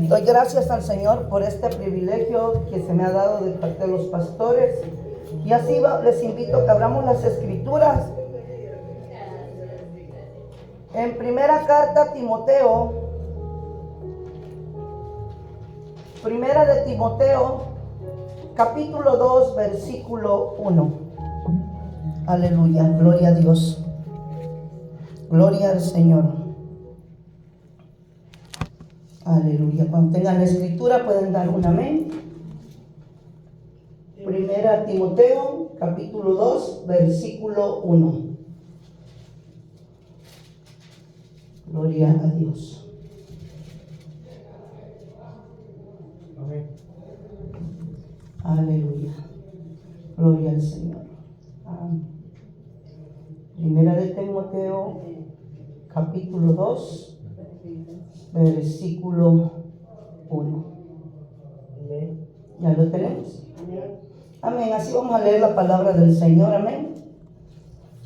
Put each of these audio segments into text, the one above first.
Doy gracias al Señor por este privilegio que se me ha dado de parte de los pastores. Y así les invito a que abramos las escrituras. En primera carta a Timoteo, primera de Timoteo, capítulo 2, versículo 1. Aleluya, gloria a Dios. Gloria al Señor. Aleluya. Cuando tengan la escritura pueden dar un amén. Primera Timoteo, capítulo 2, versículo 1. Gloria a Dios. Amén. Aleluya. Gloria al Señor. Amén. Primera de Timoteo, capítulo 2, versículo 1. Amén. ¿Ya lo tenemos? Amén. Así vamos a leer la palabra del Señor. Amén.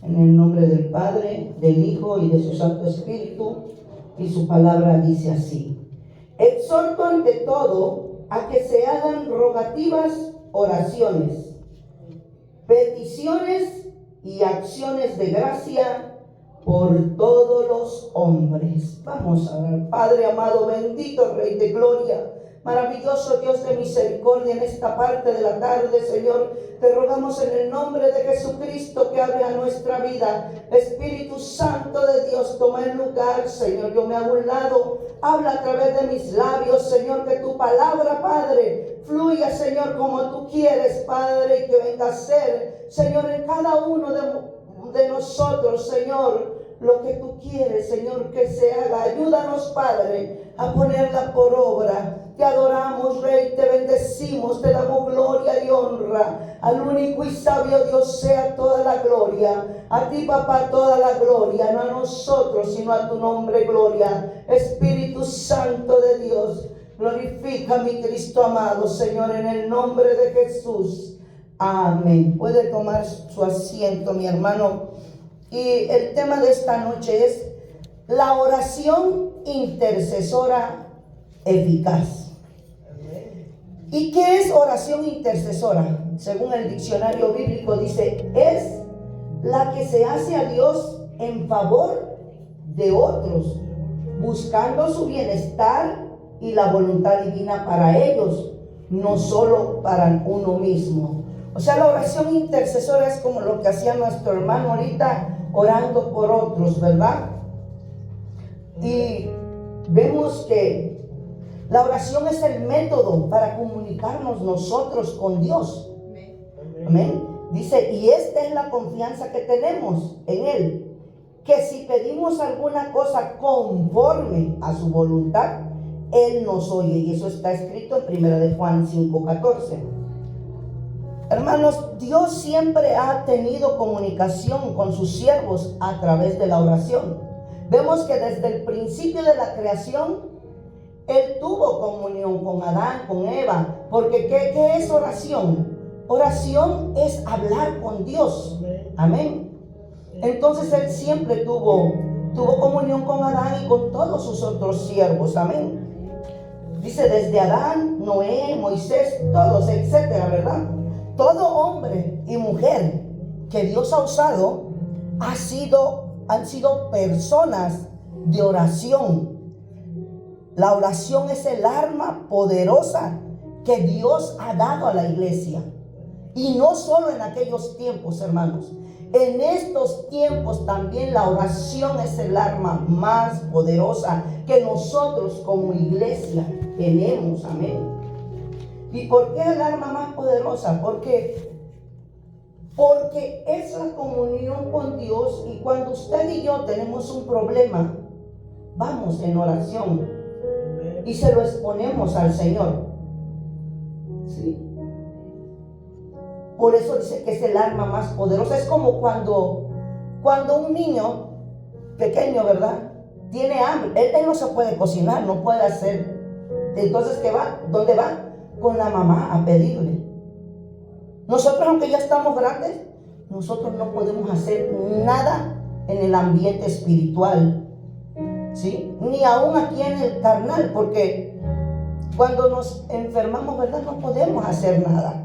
En el nombre del Padre, del Hijo y de su Santo Espíritu. Y su palabra dice así: exhorto ante todo a que se hagan rogativas, oraciones, peticiones y acciones de gracia por todos los hombres. Vamos a orar. Padre amado, bendito Rey de gloria, maravilloso Dios de misericordia, en esta parte de la tarde, Señor, te rogamos en el nombre de Jesucristo que hable a nuestra vida. Espíritu Santo de Dios, toma el lugar, Señor. Yo me hago un lado, habla a través de mis labios, Señor, que tu palabra, Padre, fluya, Señor, como tú quieres, Padre, y que venga a ser, Señor, en cada uno de nosotros, Señor, lo que tú quieres, Señor, que se haga. Ayúdanos, Padre, a ponerla por obra. Te adoramos, Rey, te bendecimos, te damos gloria y honra. Al único y sabio Dios sea toda la gloria. A ti, Papá, toda la gloria, no a nosotros, sino a tu nombre, gloria. Espíritu Santo de Dios, glorifica a mi Cristo amado, Señor, en el nombre de Jesús. Amén. Puede tomar su asiento, mi hermano. Y el tema de esta noche es la oración intercesora eficaz. ¿Y qué es oración intercesora? Según el diccionario bíblico dice, es la que se hace a Dios en favor de otros, buscando su bienestar y la voluntad divina para ellos, no solo para uno mismo. O sea, la oración intercesora es como lo que hacía nuestro hermano ahorita, orando por otros, ¿verdad? Y vemos que la oración es el método para comunicarnos nosotros con Dios. Amén. Dice, y esta es la confianza que tenemos en Él, que si pedimos alguna cosa conforme a su voluntad, Él nos oye. Y eso está escrito en 1 de Juan 5:14. Hermanos, Dios siempre ha tenido comunicación con sus siervos a través de la oración. Vemos que desde el principio de la creación, Él tuvo comunión con Adán, con Eva. Porque ¿qué es oración? Oración es hablar con Dios. Amén. Entonces Él siempre tuvo comunión con Adán y con todos sus otros siervos. Amén. Dice desde Adán, Noé, Moisés, todos, etcétera, ¿verdad? Todo hombre y mujer que Dios ha usado han sido personas de oración. La oración es el arma poderosa que Dios ha dado a la iglesia. Y no solo en aquellos tiempos, hermanos. En estos tiempos también la oración es el arma más poderosa que nosotros como iglesia tenemos. Amén. ¿Y por qué el arma más poderosa? Porque es la comunión con Dios. Y cuando usted y yo tenemos un problema, vamos en oración y se lo exponemos al Señor. ¿Sí? Por eso dice que es el arma más poderosa. Es como cuando un niño pequeño, ¿verdad?, tiene hambre. Él no se puede cocinar, no puede hacer. Entonces, ¿qué va? ¿Dónde va? Con la mamá a pedirle. Nosotros, aunque ya estamos grandes, nosotros no podemos hacer nada en el ambiente espiritual, ¿sí? Ni aún aquí en el carnal, porque Cuando nos enfermamos, ¿verdad? No podemos hacer nada.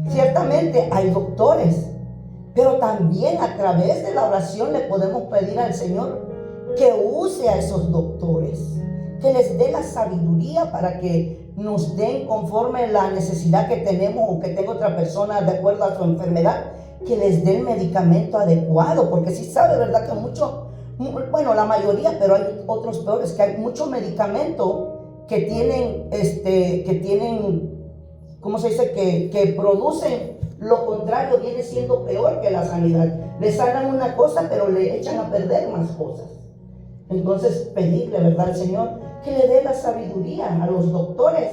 Ciertamente hay doctores, pero también a través de la oración le podemos pedir al Señor que use a esos doctores, que les dé la sabiduría para que nos den conforme la necesidad que tenemos o que tenga otra persona de acuerdo a su enfermedad, que les dé el medicamento adecuado, porque si sabe, ¿verdad? Que bueno, la mayoría, pero hay otros peores, que hay mucho medicamento que tienen, ¿cómo se dice? Que producen lo contrario, viene siendo peor que la sanidad. Le sanan una cosa, pero le echan a perder más cosas. Entonces, pedirle, ¿verdad, al Señor, que le dé la sabiduría a los doctores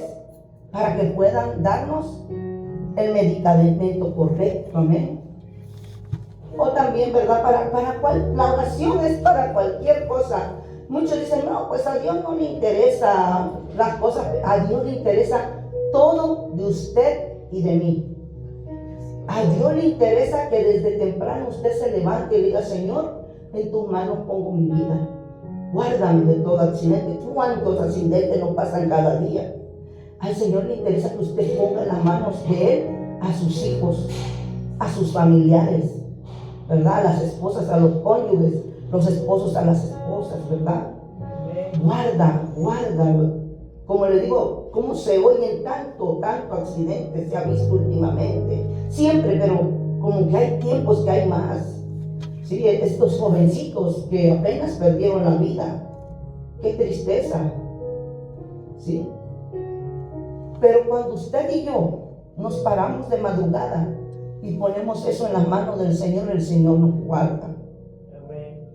para que puedan darnos el medicamento correcto, amén. O también, ¿verdad? La oración es para cualquier cosa. Muchos dicen, no, pues a Dios no le interesa las cosas, a Dios le interesa todo de usted y de mí. A Dios le interesa que desde temprano usted se levante y diga, Señor, en tus manos pongo mi vida. Guárdame de todo accidente. ¿Cuántos accidentes nos pasan cada día? Al Señor le interesa que usted ponga en las manos de Él a sus hijos, a sus familiares, ¿verdad? A las esposas, a los cónyuges, los esposos a las esposas, ¿verdad? Guarda. Como le digo, ¿cómo se oyen tanto accidente se ha visto últimamente? Siempre, pero como que hay tiempos que hay más. Sí, estos jovencitos que apenas perdieron la vida. Qué tristeza. Sí. Pero cuando usted y yo nos paramos de madrugada y ponemos eso en las manos del Señor, el Señor nos guarda.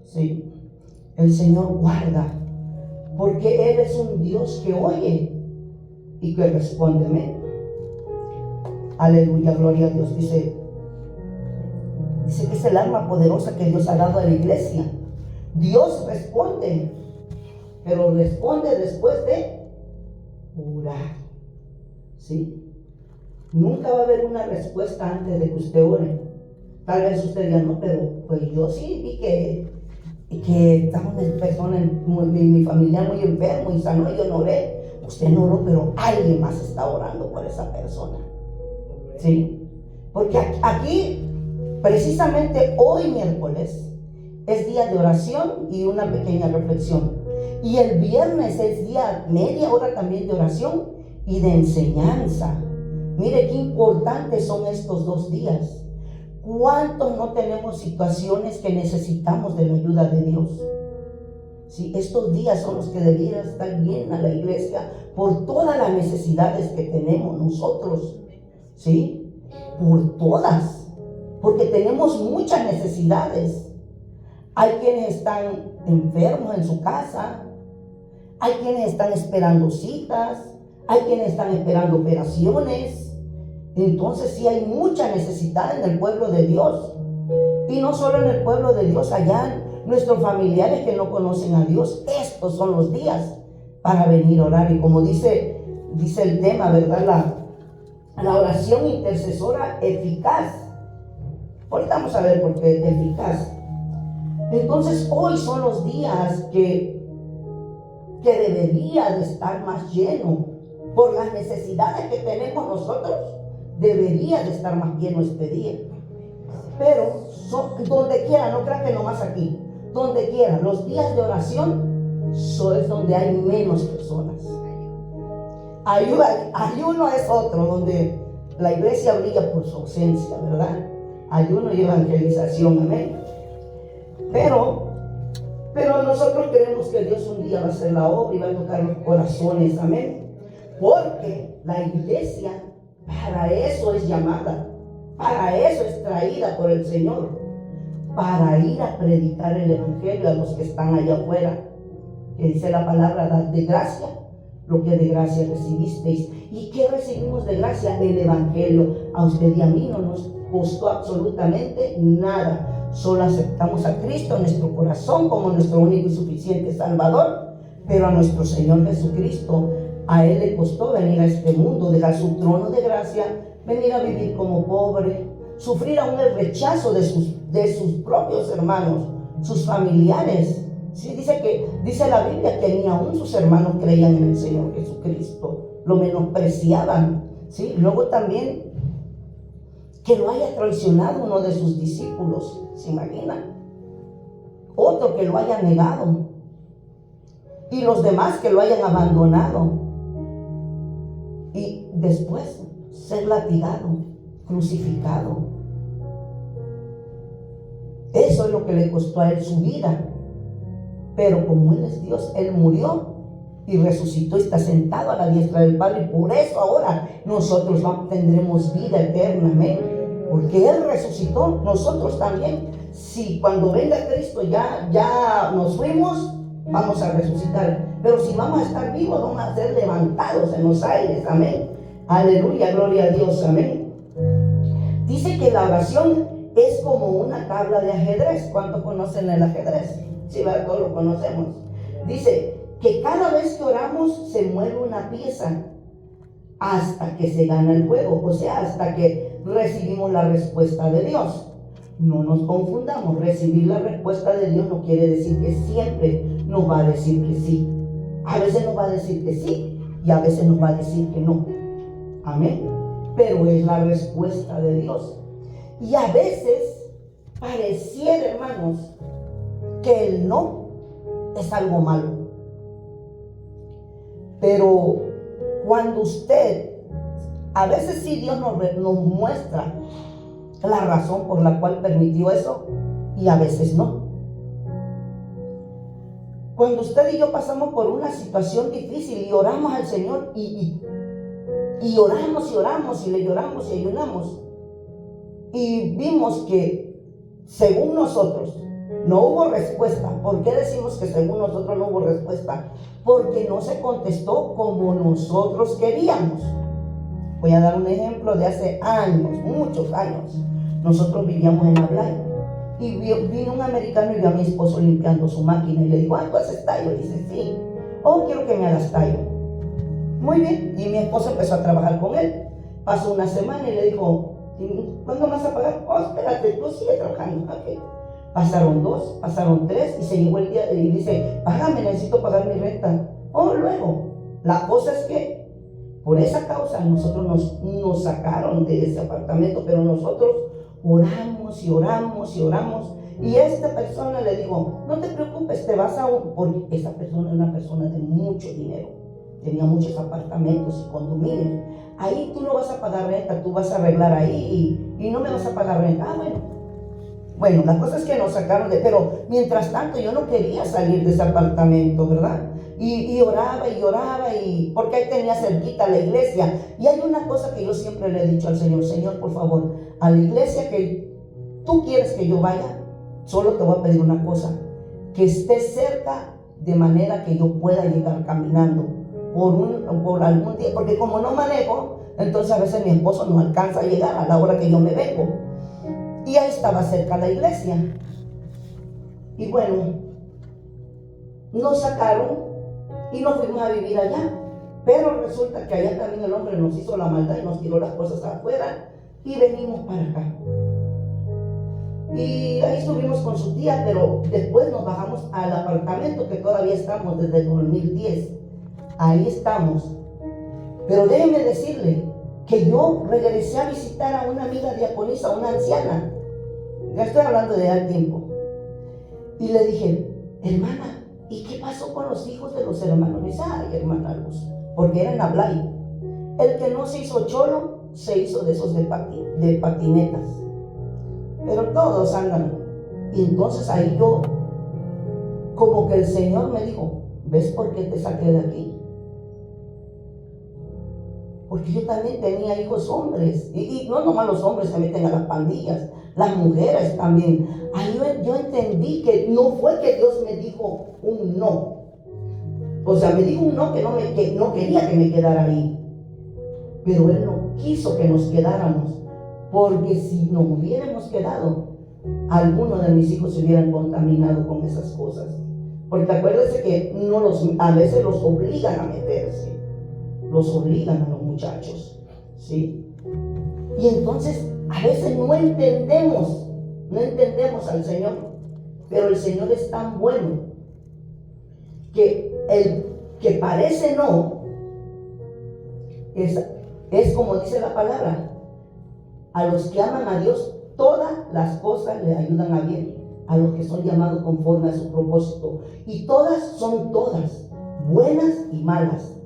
Sí. El Señor guarda. Porque Él es un Dios que oye y que responde. Amén. Aleluya, gloria a Dios. Dice que es el arma poderosa que Dios ha dado a la iglesia. Dios responde, pero responde después de orar. ¿Sí? Nunca va a haber una respuesta antes de que usted ore. Tal vez usted diga, no, pero pues yo sí vi que estaba una persona, mi familia muy enfermo y sanó, y yo no oré. Usted no oró, pero alguien más está orando por esa persona. ¿Sí? Porque aquí, precisamente hoy miércoles, es día de oración y una pequeña reflexión. Y el viernes es día, media hora también de oración y de enseñanza. Mire qué importantes son estos 2 días. ¿Cuántos no tenemos situaciones que necesitamos de la ayuda de Dios? Sí, estos días son los que debería estar bien a la iglesia por todas las necesidades que tenemos nosotros. ¿Sí? Por todas. Porque tenemos muchas necesidades. Hay quienes están enfermos en su casa. Hay quienes están esperando citas. Hay quienes están esperando operaciones. Entonces sí hay mucha necesidad en el pueblo de Dios. Y no solo en el pueblo de Dios, allá nuestros familiares que no conocen a Dios. Estos son los días para venir a orar. Y como dice el tema, ¿verdad? La oración intercesora eficaz. Ahorita vamos a ver por qué eficaz. Entonces hoy son los días que debería de estar más lleno. Por las necesidades que tenemos nosotros, debería de estar más lleno este día. Pero donde quiera, no crean que nomás aquí, donde quiera, los días de oración es donde hay menos personas. Ayuno es otro, donde la iglesia brilla por su ausencia, ¿verdad? Ayuno y evangelización, amén. Pero nosotros creemos que Dios un día va a hacer la obra y va a tocar los corazones, amén. Porque la iglesia para eso es llamada, para eso es traída por el Señor, para ir a predicar el evangelio a los que están allá afuera, que dice la palabra, dad de gracia lo que de gracia recibisteis. ¿Y qué recibimos de gracia? El evangelio. A usted y a mí no nos costó absolutamente nada, solo aceptamos a Cristo en nuestro corazón como nuestro único y suficiente Salvador. Pero a nuestro Señor Jesucristo, a Él le costó venir a este mundo, dejar su trono de gracia, venir a vivir como pobre, sufrir aún el rechazo de sus propios hermanos, sus familiares, Sí, dice la Biblia que ni aún sus hermanos creían en el Señor Jesucristo, lo menospreciaban, ¿sí? Luego también que lo haya traicionado uno de sus discípulos, ¿se imagina? Otro que lo haya negado y los demás que lo hayan abandonado y después ser latigado, crucificado. Eso es lo que le costó a él su vida. Pero como Él es Dios, Él murió y resucitó y está sentado a la diestra del Padre. Y por eso ahora nosotros tendremos vida eterna, amén. Porque Él resucitó, nosotros también. Si cuando venga Cristo ya nos fuimos, vamos a resucitar. Pero si vamos a estar vivos, vamos a ser levantados en los aires, amén. Aleluya, gloria a Dios, amén. Dice que la oración es como una tabla de ajedrez. ¿Cuántos conocen el ajedrez? Sí, ¿verdad? Todos lo conocemos. Dice que cada vez que oramos se mueve una pieza hasta que se gana el juego, o sea, hasta que recibimos la respuesta de Dios. No nos confundamos, recibir la respuesta de Dios no quiere decir que siempre nos va a decir que sí. A veces nos va a decir que sí y a veces nos va a decir que no. Amén. Pero es la respuesta de Dios. Y a veces pareciera, hermanos, que el no es algo malo. Pero cuando a veces sí Dios nos muestra la razón por la cual permitió eso y a veces no. Cuando usted y yo pasamos por una situación difícil y oramos al Señor y oramos y oramos y le lloramos y ayunamos y vimos que según nosotros no hubo respuesta. ¿Por qué decimos que según nosotros no hubo respuesta? Porque no se contestó como nosotros queríamos. Voy a dar un ejemplo de hace años, muchos años. Nosotros vivíamos en Ablay y vino un americano y vio a mi esposo limpiando su máquina y le dijo, ¿tú haces tallo? Y dice, sí. Oh, quiero que me hagas tallo. Muy bien. Y mi esposo empezó a trabajar con él. Pasó una semana y le dijo, ¿cuándo vas a pagar? Oh, espérate, tú sigue trabajando. Okay. Pasaron 2, pasaron 3 y se llegó el día y dice, págame, necesito pagar mi renta. Oh, luego. La cosa es que por esa causa nosotros nos sacaron de ese apartamento, pero nosotros oramos y oramos y oramos. Y esta persona le dijo, no te preocupes, te vas porque esa persona es una persona de mucho dinero. Tenía muchos apartamentos y condominios. Ahí tú no vas a pagar renta, tú vas a arreglar ahí y no me vas a pagar renta. Ah, bueno, la cosa es que nos sacaron pero mientras tanto yo no quería salir de ese apartamento, ¿verdad? Y oraba y oraba porque ahí tenía cerquita la iglesia. Y hay una cosa que yo siempre le he dicho al Señor, Señor, por favor, a la iglesia que tú quieres que yo vaya, solo te voy a pedir una cosa, que esté cerca de manera que yo pueda llegar caminando por algún día, porque como no manejo, entonces a veces mi esposo no alcanza a llegar a la hora que yo me vengo. Y ahí estaba cerca la iglesia. Y bueno, nos sacaron y nos fuimos a vivir allá. Pero resulta que allá también el hombre nos hizo la maldad y nos tiró las cosas afuera y venimos para acá. Y ahí estuvimos con su tía, pero después nos bajamos al apartamento que todavía estamos desde el 2010. Ahí estamos. Pero déjeme decirle que yo regresé a visitar a una amiga diaconisa, una anciana. Ya estoy hablando de hace tiempo. Y le dije, hermana, ¿y qué pasó con los hijos de los hermanos? Me dice, ay, hermana Luz, porque era en Ablay. El que no se hizo cholo, se hizo de esos de patinetas. Pero todos andan. Y entonces ahí yo, como que el Señor me dijo, ¿ves por qué te saqué de aquí? Porque yo también tenía hijos hombres. Y no nomás los hombres se meten a las pandillas, las mujeres también. Ahí yo entendí que no fue que Dios me dijo un no. O sea, me dijo un no que no quería que me quedara ahí. Pero Él no quiso que nos quedáramos. Porque si nos hubiéramos quedado, algunos de mis hijos se hubieran contaminado con esas cosas. Porque acuérdense que a veces los obligan a meterse. Los obligan a los muchachos, ¿sí? Y entonces a veces no entendemos al Señor, pero el Señor es tan bueno que el que parece no, es como dice la palabra, a los que aman a Dios, todas las cosas le ayudan a bien, a los que son llamados conforme a su propósito. Y todas son todas, buenas y malas,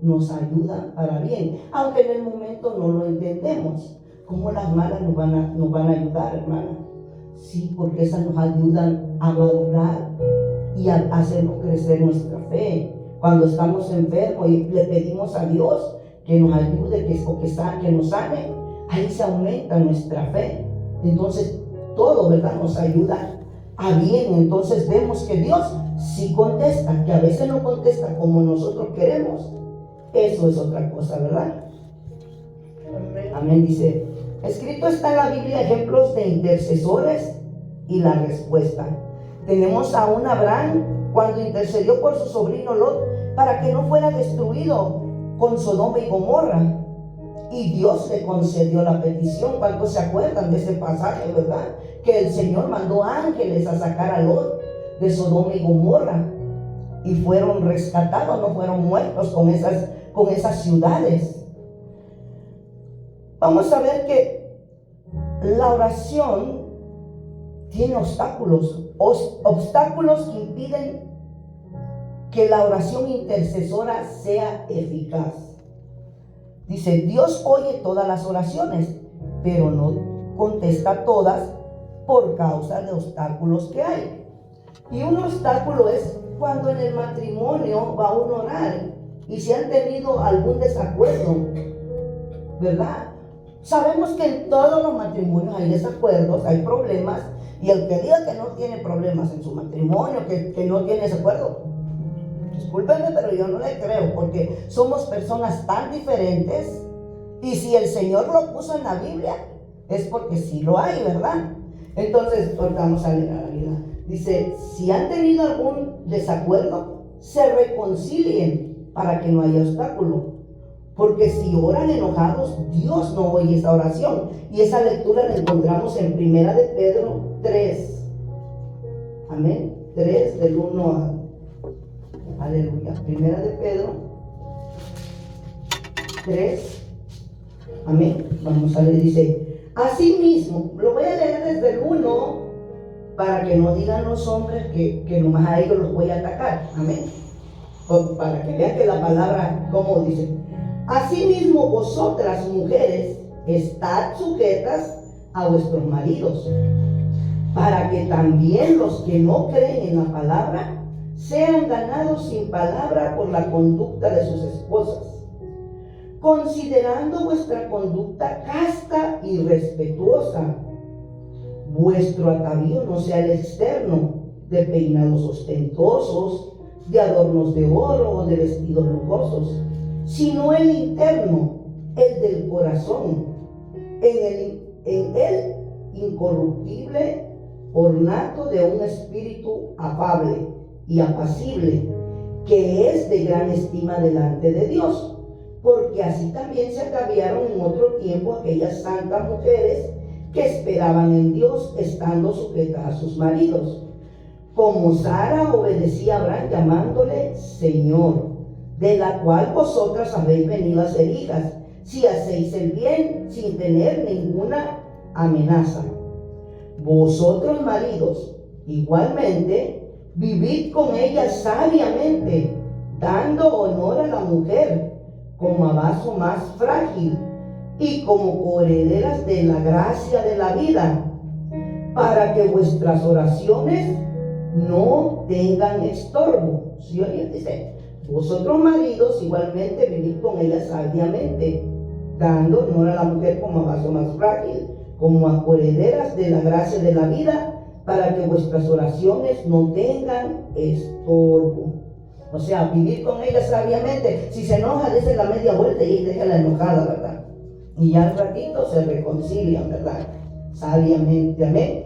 nos ayudan para bien, aunque en el momento no lo entendemos. ¿Cómo las malas nos van a ayudar, hermana? Sí, porque esas nos ayudan a madurar y a hacernos crecer nuestra fe. Cuando estamos enfermos y le pedimos a Dios que nos ayude, que nos sane, ahí se aumenta nuestra fe. Entonces todo, ¿verdad?, nos ayuda a bien. Entonces vemos que Dios sí contesta, que a veces no contesta como nosotros queremos. Eso es otra cosa, ¿verdad? Amén. Amén. Dice, escrito está en la Biblia ejemplos de intercesores y la respuesta. Tenemos a un Abraham cuando intercedió por su sobrino Lot para que no fuera destruido con Sodoma y Gomorra, y Dios le concedió la petición. ¿Cuántos se acuerdan de ese pasaje, verdad? Que el Señor mandó ángeles a sacar a Lot de Sodoma y Gomorra y fueron rescatados, no fueron muertos con esas ciudades. Vamos a ver que la oración tiene obstáculos que impiden que la oración intercesora sea eficaz. Dice, Dios oye todas las oraciones, pero no contesta todas por causa de obstáculos que hay. Y un obstáculo es cuando en el matrimonio va uno a orar y si han tenido algún desacuerdo, ¿verdad? Sabemos que en todos los matrimonios hay desacuerdos, hay problemas, y el que diga que no tiene problemas en su matrimonio, que no tiene desacuerdo, discúlpenme, pero yo no le creo, porque somos personas tan diferentes, y si el Señor lo puso en la Biblia, es porque sí lo hay, ¿verdad? Entonces, vamos a leer la Biblia. Dice, si han tenido algún desacuerdo, se reconcilien para que no haya obstáculo. Porque si oran enojados, Dios no oye esa oración. Y esa lectura la encontramos en 1 de Pedro 3. Amén. 3 del 1 a... Aleluya. 1 de Pedro 3. Amén. Vamos a leer, dice, así mismo, lo voy a leer desde el 1 para que no digan los hombres que nomás a ellos los voy a atacar. Amén. Para que vean que la palabra, como dice, asimismo vosotras mujeres estad sujetas a vuestros maridos, para que también los que no creen en la palabra sean ganados sin palabra por la conducta de sus esposas, considerando vuestra conducta casta y respetuosa. Vuestro atavío no sea el externo, de peinados ostentosos, de adornos de oro o de vestidos lujosos, sino el interno, el del corazón, en el incorruptible ornato de un espíritu afable y apacible, que es de gran estima delante de Dios, porque así también se ataviaron en otro tiempo aquellas santas mujeres que esperaban en Dios, estando sujetas a sus maridos, como Sara obedecía a Abraham llamándole Señor, de la cual vosotras habéis venido a ser hijas, si hacéis el bien sin tener ninguna amenaza. Vosotros, maridos, igualmente, vivid con ella sabiamente, dando honor a la mujer como a vaso más frágil y como coherederas de la gracia de la vida, para que vuestras oraciones no tengan estorbo. ¿Sí oyen? Dice, vosotros maridos igualmente vivid con ella sabiamente, dando honor a la mujer como a vaso más frágil, como a coherederas de la gracia de la vida, para que vuestras oraciones no tengan estorbo. O sea, vivir con ella sabiamente. Si se enoja, dése la media vuelta y déjala enojada, ¿verdad? Y ya al ratito se reconcilian, ¿verdad? Sabiamente, amén.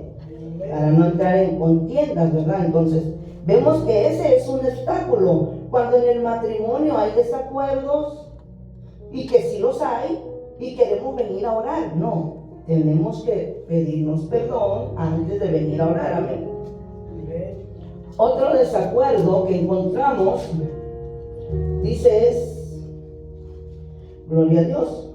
Para no entrar en contiendas, ¿verdad? Entonces, vemos que ese es un obstáculo. Cuando en el matrimonio hay desacuerdos, y que sí los hay, y queremos venir a orar. No, tenemos que pedirnos perdón antes de venir a orar, amén. Otro desacuerdo que encontramos, dice, es, gloria a Dios,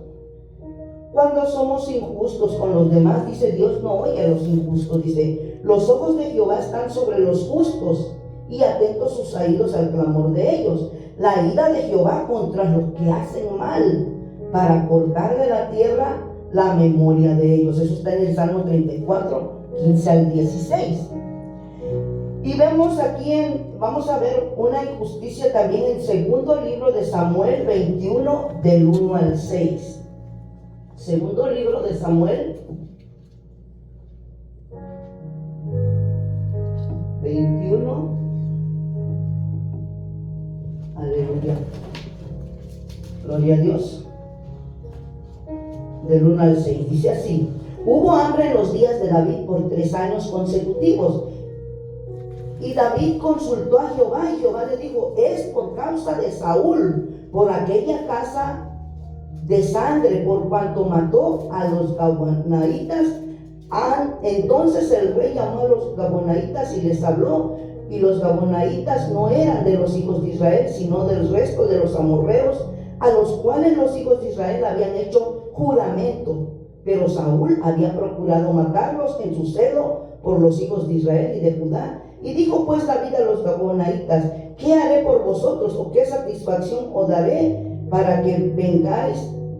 cuando somos injustos con los demás, dice, Dios no oye a los injustos. Dice, los ojos de Jehová están sobre los justos y atentos sus oídos al clamor de ellos. La ira de Jehová contra los que hacen mal, para cortar de la tierra la memoria de ellos. Eso está en el Salmo 34, 15 al 16. Y vemos aquí, vamos a ver una injusticia también en segundo libro de Samuel 21, del 1 al 6. Segundo libro de Samuel 21. Aleluya. Gloria a Dios. Del 1 al 6. Dice así: hubo hambre en los días de David por 3 años consecutivos. Y David consultó a Jehová, y Jehová le dijo: es por causa de Saúl, por aquella casa de sangre, por cuanto mató a los gabaonitas. Entonces el rey llamó a los gabaonitas y les habló, y los gabaonitas no eran de los hijos de Israel, sino del resto de los amorreos, a los cuales los hijos de Israel habían hecho juramento. Pero Saúl había procurado matarlos en su celo por los hijos de Israel y de Judá. Y dijo pues David a los gabaonitas: ¿qué haré por vosotros, o qué satisfacción os daré para que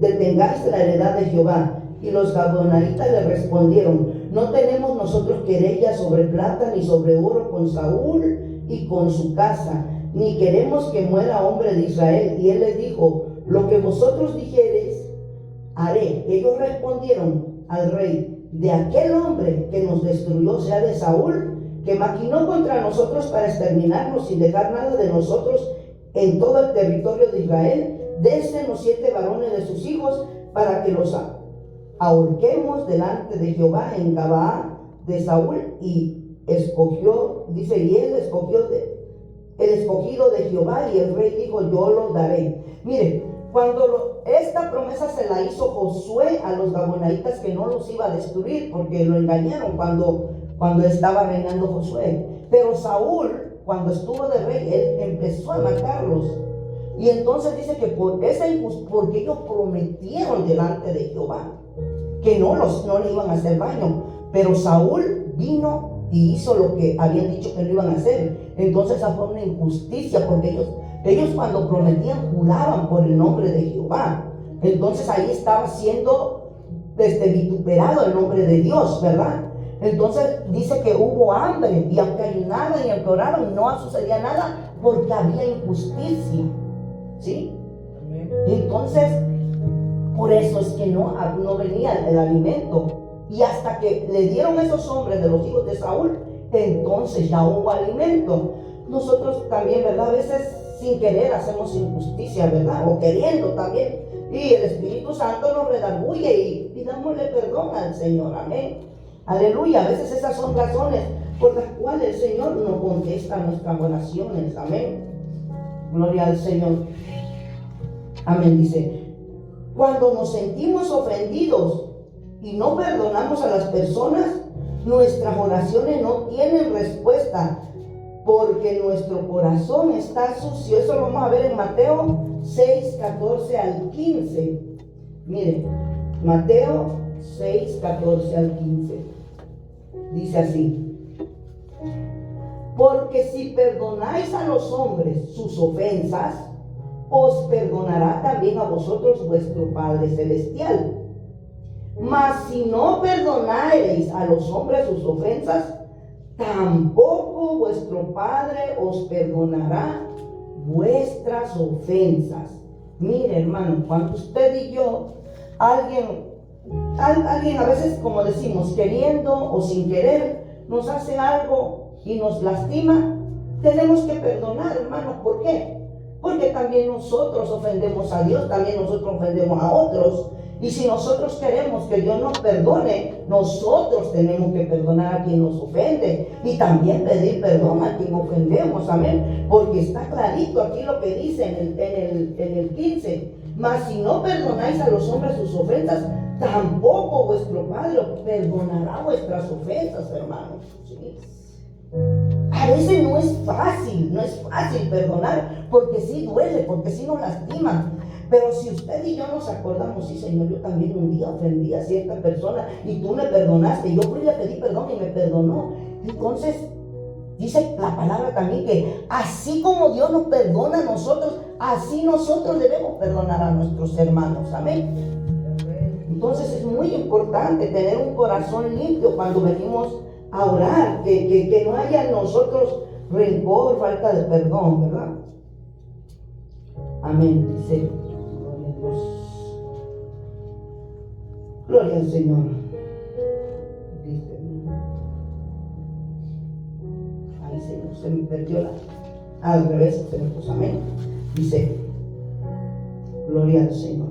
detengáis la heredad de Jehová? Y los gabaonitas le respondieron: no tenemos nosotros querella sobre plata ni sobre oro con Saúl y con su casa, ni queremos que muera hombre de Israel. Y él les dijo: lo que vosotros dijereis haré. Ellos respondieron al rey: de aquel hombre que nos destruyó, sea de Saúl, que maquinó contra nosotros para exterminarnos sin dejar nada de nosotros en todo el territorio de Israel, désenos 7 varones de sus hijos para que los ahorquemos delante de Jehová en Gabaa de Saúl. Y escogió, dice, y él escogió el escogido de Jehová, y el rey dijo: yo lo daré. Mire, cuando esta promesa se la hizo Josué a los gabaonitas, que no los iba a destruir, porque lo engañaron cuando estaba reinando Josué. Pero Saúl, cuando estuvo de rey, él empezó a matarlos. Y entonces dice que por esa injusticia, porque ellos prometieron delante de Jehová que no le iban a hacer daño, pero Saúl vino y hizo lo que habían dicho que no iban a hacer. Entonces esa fue una injusticia, porque ellos cuando prometían juraban por el nombre de Jehová. Entonces ahí estaba siendo vituperado el nombre de Dios, ¿verdad? Entonces dice que hubo hambre, y aunque ayunaban y aunque oraban, no sucedía nada, porque había injusticia, ¿sí? Entonces, por eso es que no venía el alimento. Y hasta que le dieron esos hombres de los hijos de Saúl, entonces ya hubo alimento. Nosotros también, ¿verdad? A veces sin querer hacemos injusticia, ¿verdad? O queriendo también. Y el Espíritu Santo nos redarguye y pidámosle perdón al Señor. Amén. Aleluya. A veces esas son razones por las cuales el Señor no contesta nuestras oraciones. Amén. Gloria al Señor. Amén. Dice: cuando nos sentimos ofendidos y no perdonamos a las personas, nuestras oraciones no tienen respuesta, porque nuestro corazón está sucio. Eso lo vamos a ver en Mateo 6, 14 al 15. Miren, Mateo 6, 14 al 15. Dice así: porque si perdonáis a los hombres sus ofensas, os perdonará también a vosotros vuestro Padre Celestial. Mas si no perdonareis a los hombres sus ofensas, tampoco vuestro Padre os perdonará vuestras ofensas. Mire, hermano, cuando usted y yo, alguien a veces, como decimos, queriendo o sin querer, nos hace algo y nos lastima, tenemos que perdonar, hermanos. ¿Por qué? Porque también nosotros ofendemos a Dios, también nosotros ofendemos a otros. Y si nosotros queremos que Dios nos perdone, nosotros tenemos que perdonar a quien nos ofende y también pedir perdón a quien ofendemos. Amén. Porque está clarito aquí lo que dice en el 15: mas si no perdonáis a los hombres sus ofensas, tampoco vuestro Padre perdonará vuestras ofensas, hermanos. ¿Sí? A veces no es fácil perdonar, porque sí duele, porque sí nos lastima. Pero si usted y yo nos acordamos, sí, Señor, yo también un día ofendí a cierta persona y tú me perdonaste, yo fui y le pedí perdón y me perdonó. Entonces, dice la palabra también que así como Dios nos perdona a nosotros, así nosotros debemos perdonar a nuestros hermanos. Amén. Entonces es muy importante tener un corazón limpio cuando venimos a orar, que no haya en nosotros rencor, falta de perdón, ¿verdad? Amén. Dice, gloria a Dios. Gloria al Señor. Dice, ay Señor, se me perdió al revés, se me puso, amén. Dice, gloria al Señor.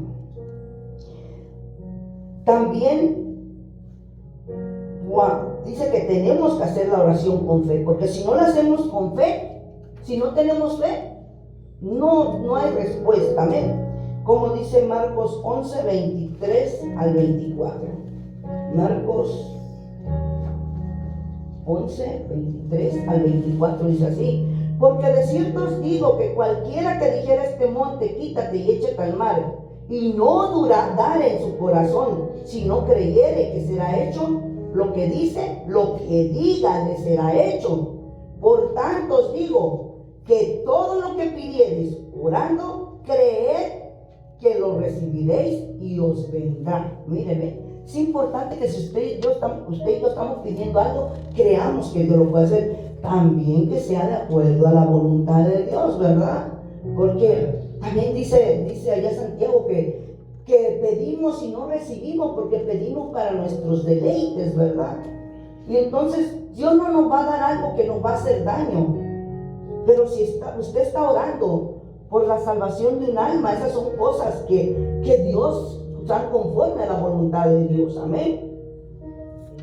También dice que tenemos que hacer la oración con fe, porque si no la hacemos con fe, si no tenemos fe, no hay respuesta. Amén. Como dice Marcos 11, 23 al 24. Marcos 11, 23 al 24 dice así: porque de cierto os digo que cualquiera que dijera a este monte, quítate y échate al mar, y no dudare en su corazón, si no creyere que será hecho lo que dice, lo que diga le será hecho. Por tanto os digo que todo lo que pidiereis orando, creed que lo recibiréis y os vendrá. Míreme, es importante que si usted y yo estamos pidiendo algo, creamos que Dios lo puede hacer. También que sea de acuerdo a la voluntad de Dios, ¿verdad? Porque también dice allá Santiago que pedimos y no recibimos, porque pedimos para nuestros deleites, ¿verdad? Y entonces Dios no nos va a dar algo que nos va a hacer daño. Pero si usted está orando por la salvación de un alma, esas son cosas que Dios están conforme a la voluntad de Dios. Amén.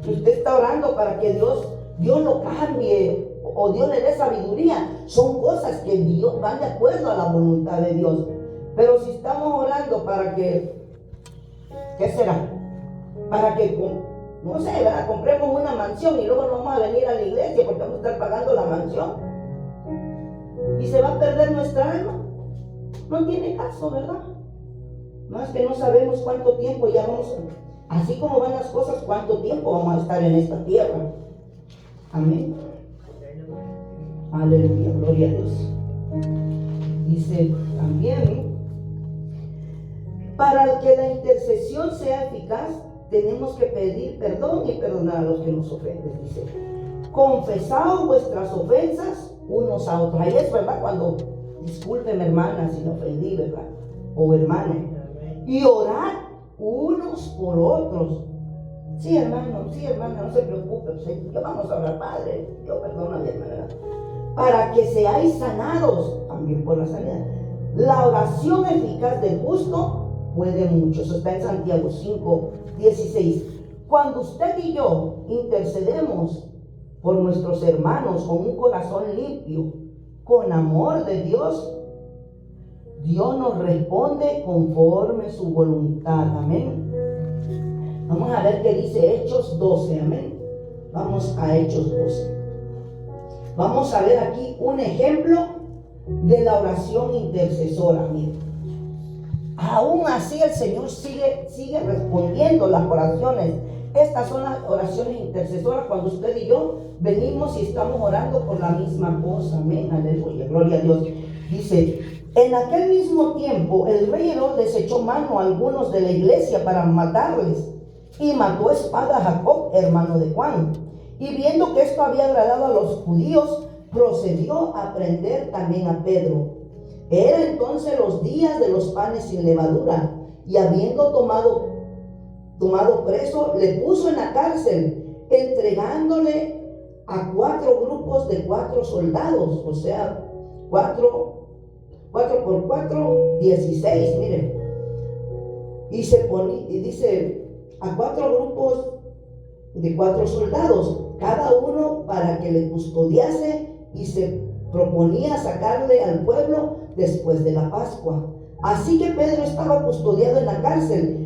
Si usted está orando para que Dios lo cambie o Dios le dé sabiduría, son cosas que Dios van de acuerdo a la voluntad de Dios. Pero si estamos orando para que, ¿qué será? Para que, no sé, ¿verdad?, compremos una mansión y luego no vamos a venir a la iglesia porque vamos a estar pagando la mansión y se va a perder nuestra alma. No tiene caso, ¿verdad? Más que no sabemos cuánto tiempo ya vamos, así como van las cosas, cuánto tiempo vamos a estar en esta tierra. Amén. Aleluya, gloria a Dios. Dice también, para que la intercesión sea eficaz, tenemos que pedir perdón y perdonar a los que nos ofenden. Dice, confesaos vuestras ofensas unos a otros. Ahí es, ¿verdad?, cuando discúlpeme, hermana, si me ofendí, ¿verdad?, o hermano, y orad unos por otros. Sí, hermano, sí, hermana, no se preocupe, pues, yo vamos a orar, Padre, yo perdono a mi hermana, para que seáis sanados, también por la sanidad. La oración eficaz del justo puede mucho. Eso está en Santiago 5, 16. Cuando usted y yo intercedemos por nuestros hermanos con un corazón limpio, con amor de Dios, Dios nos responde conforme su voluntad. Amén. Vamos a ver qué dice Hechos 12. Amén. Vamos a Hechos 12. Vamos a ver aquí un ejemplo de la oración intercesora. Miren, aún así el Señor sigue respondiendo las oraciones. Estas son las oraciones intercesoras cuando usted y yo venimos y estamos orando por la misma cosa. Amén, aleluya, gloria a Dios. Dice, en aquel mismo tiempo el rey Herodes echó mano a algunos de la iglesia para matarles, y mató a espada a Jacob, hermano de Juan. Y viendo que esto había agradado a los judíos, procedió a prender también a Pedro. Era entonces los días de los panes sin levadura, y habiendo tomado preso, le puso en la cárcel, entregándole a 4 grupos de 4 soldados, o sea, 4 por 4, 16, miren. Y dice, a 4 grupos de 4 soldados, cada uno para que le custodiase, y se proponía sacarle al pueblo después de la Pascua. Así que Pedro estaba custodiado en la cárcel,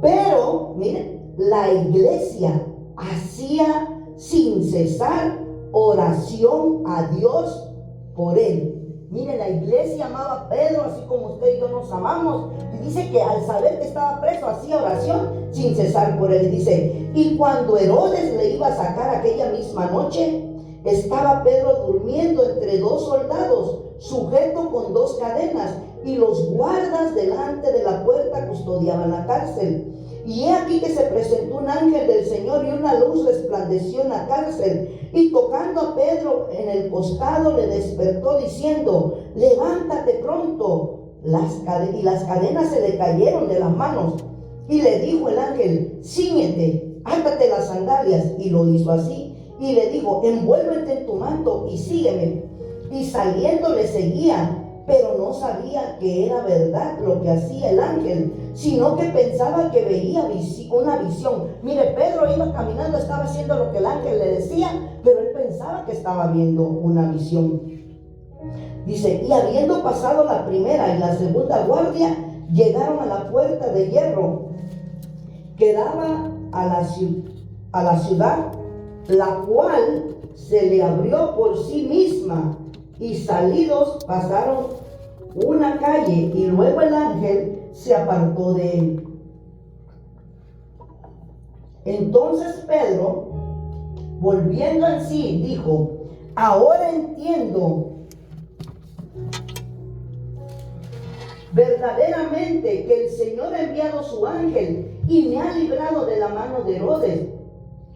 pero miren, la iglesia hacía sin cesar oración a Dios por él. Mire, la iglesia amaba a Pedro así como usted y yo nos amamos. Y dice que al saber que estaba preso hacía oración sin cesar por él. Y dice, y cuando Herodes le iba a sacar aquella misma noche, estaba Pedro durmiendo entre dos soldados, sujeto con dos cadenas, y los guardas delante de la puerta custodiaban la cárcel. Y he aquí que se presentó un ángel del Señor, y una luz resplandeció en la cárcel, y tocando a Pedro en el costado le despertó diciendo, levántate pronto. Y las cadenas se le cayeron de las manos. Y le dijo el ángel, cíñete, átate las sandalias. Y lo hizo así. Y le dijo, envuélvete en tu manto y sígueme. Y saliendo le seguía, pero no sabía que era verdad lo que hacía el ángel, sino que pensaba que veía una visión. Mire, Pedro iba caminando, estaba haciendo lo que el ángel le decía, pero él pensaba que estaba viendo una visión. Dice, y habiendo pasado la primera y la segunda guardia, llegaron a la puerta de hierro que daba a la ciudad, la cual se le abrió por sí misma, y salidos pasaron una calle, y luego el ángel se apartó de él. Entonces Pedro, volviendo en sí, dijo, ahora entiendo verdaderamente que el Señor ha enviado su ángel y me ha librado de la mano de Herodes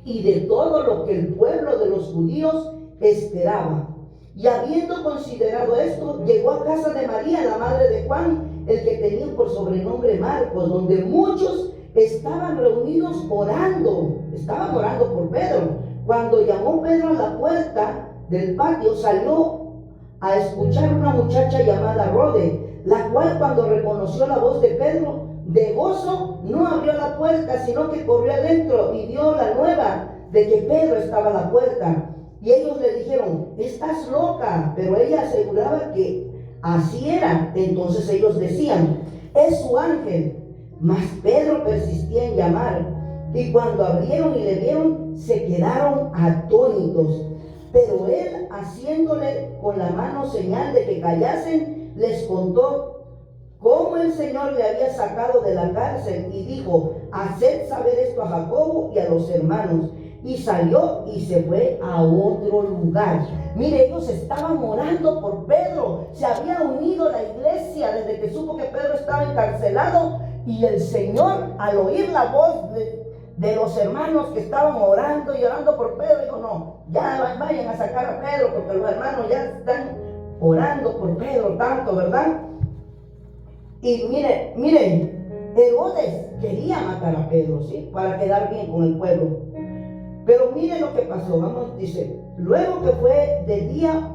y de todo lo que el pueblo de los judíos esperaba. Y habiendo considerado esto, llegó a casa de María, la madre de Juan, el que tenía por sobrenombre Marcos, donde muchos estaban reunidos orando. Estaban orando por Pedro. Cuando llamó Pedro a la puerta del patio, salió a escuchar una muchacha llamada Rode, la cual cuando reconoció la voz de Pedro, de gozo, no abrió la puerta, sino que corrió adentro y dio la nueva de que Pedro estaba a la puerta. Y ellos le dijeron, estás loca, pero ella aseguraba que así era. Entonces ellos decían, es su ángel. Mas Pedro persistía en llamar, y cuando abrieron y le vieron, se quedaron atónitos. Pero él, haciéndole con la mano señal de que callasen, les contó cómo el Señor le había sacado de la cárcel, y dijo, haced saber esto a Jacobo y a los hermanos. Y salió y se fue a otro lugar. Mire, ellos estaban orando por Pedro. Se había unido la iglesia desde que supo que Pedro estaba encarcelado. Y el Señor, al oír la voz de los hermanos que estaban orando y orando por Pedro, dijo, no, ya vayan a sacar a Pedro, porque los hermanos ya están orando por Pedro tanto, ¿verdad? Y miren, Herodes quería matar a Pedro, ¿sí? Para quedar bien con el pueblo. Pero mire lo que pasó, vamos, dice, luego que fue de día,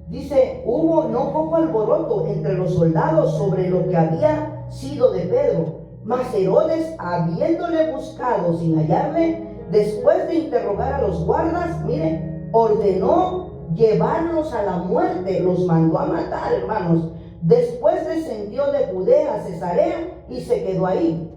dice, hubo no poco alboroto entre los soldados sobre lo que había sido de Pedro. Mas Herodes, habiéndole buscado sin hallarle, después de interrogar a los guardas, mire, ordenó llevarlos a la muerte, los mandó a matar, hermanos. Después descendió de Judea a Cesarea y se quedó ahí.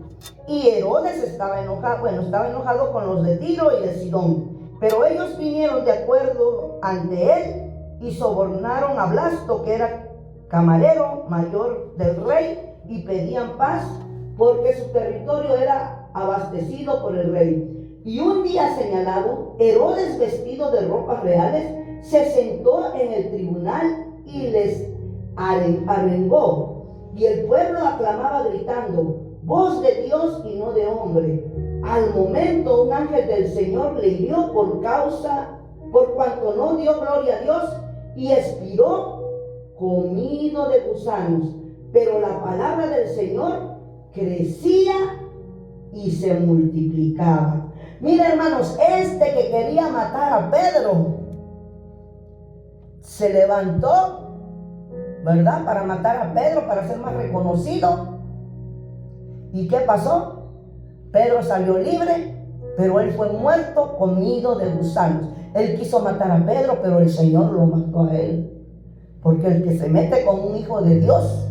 Y Herodes estaba enojado con los de Tiro y de Sidón. Pero ellos vinieron de acuerdo ante él y sobornaron a Blasto, que era camarero mayor del rey, y pedían paz porque su territorio era abastecido por el rey. Y un día señalado, Herodes, vestido de ropas reales, se sentó en el tribunal y les arengó. Y el pueblo aclamaba gritando, voz de Dios y no de hombre. Al momento un ángel del Señor le hirió por cuanto no dio gloria a Dios, y expiró comido de gusanos. Pero la palabra del Señor crecía y se multiplicaba. Mira, hermanos, este que quería matar a Pedro se levantó, ¿verdad? Para matar a Pedro, para ser más reconocido. ¿Y qué pasó? Pedro salió libre, pero él fue muerto, comido de gusanos. Él quiso matar a Pedro, pero el Señor lo mató a él. Porque el que se mete con un hijo de Dios,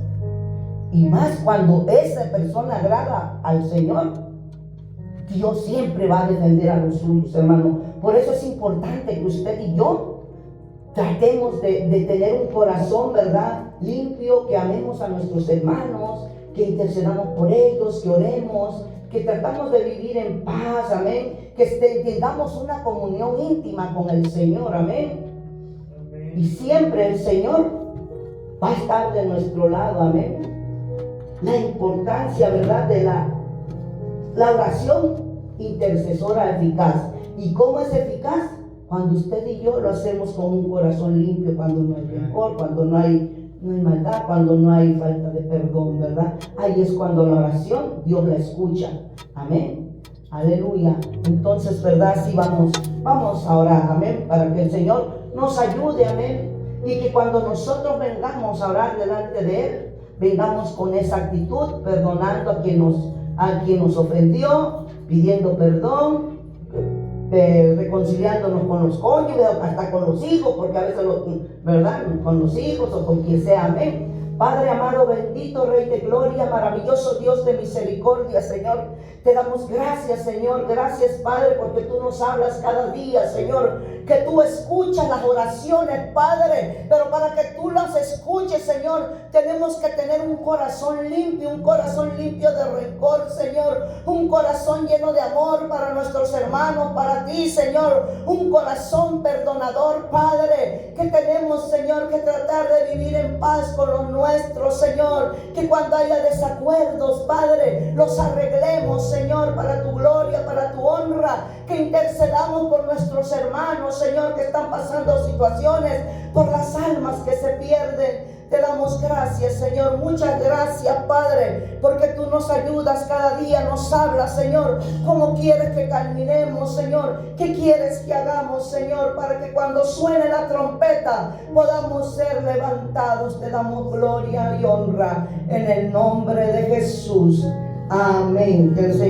y más cuando esa persona agrada al Señor, Dios siempre va a defender a los suyos, hermano. Por eso es importante que usted y yo tratemos de tener un corazón, ¿verdad?, limpio, que amemos a nuestros hermanos, que intercedamos por ellos, que oremos, que tratamos de vivir en paz, amén, que tengamos una comunión íntima con el Señor, amén. Y siempre el Señor va a estar de nuestro lado, amén. La importancia, ¿verdad?, de la oración intercesora eficaz. ¿Y cómo es eficaz? Cuando usted y yo lo hacemos con un corazón limpio, cuando no hay rencor, cuando no hay maldad, cuando no hay falta de perdón, ¿verdad? Ahí es cuando la oración Dios la escucha. Amén. Aleluya. Entonces, ¿verdad? Sí, vamos a orar, amén, para que el Señor nos ayude, amén. Y que cuando nosotros vengamos a orar delante de Él, vengamos con esa actitud, perdonando a quien nos ofendió, pidiendo perdón, reconciliándonos con los cónyuges, hasta con los hijos, porque a veces, ¿verdad?, con los hijos o con quien sea, amén. Padre amado, bendito Rey de gloria, maravilloso Dios de misericordia, Señor, te damos gracias, Señor, gracias, Padre, porque tú nos hablas cada día, Señor, que tú escuchas las oraciones, Padre, pero para que tú las escuches, Señor, tenemos que tener un corazón limpio de rencor, Señor, un corazón lleno de amor para nuestros hermanos, para ti, Señor, un corazón perdonador, Padre, que tenemos, Señor, que tratar de vivir en paz con los nuestros, Señor, que cuando haya desacuerdos, Padre, los arreglemos, Señor, para tu gloria, para tu honra, que intercedamos por nuestros hermanos, Señor, que están pasando situaciones, por las almas que se pierden. Te damos gracias, Señor, muchas gracias, Padre, porque tú nos ayudas cada día, nos hablas, Señor, cómo quieres que caminemos, Señor, qué quieres que hagamos, Señor, para que cuando suene la trompeta podamos ser levantados. Te damos gloria y honra en el nombre de Jesús. Amén. Que el Señor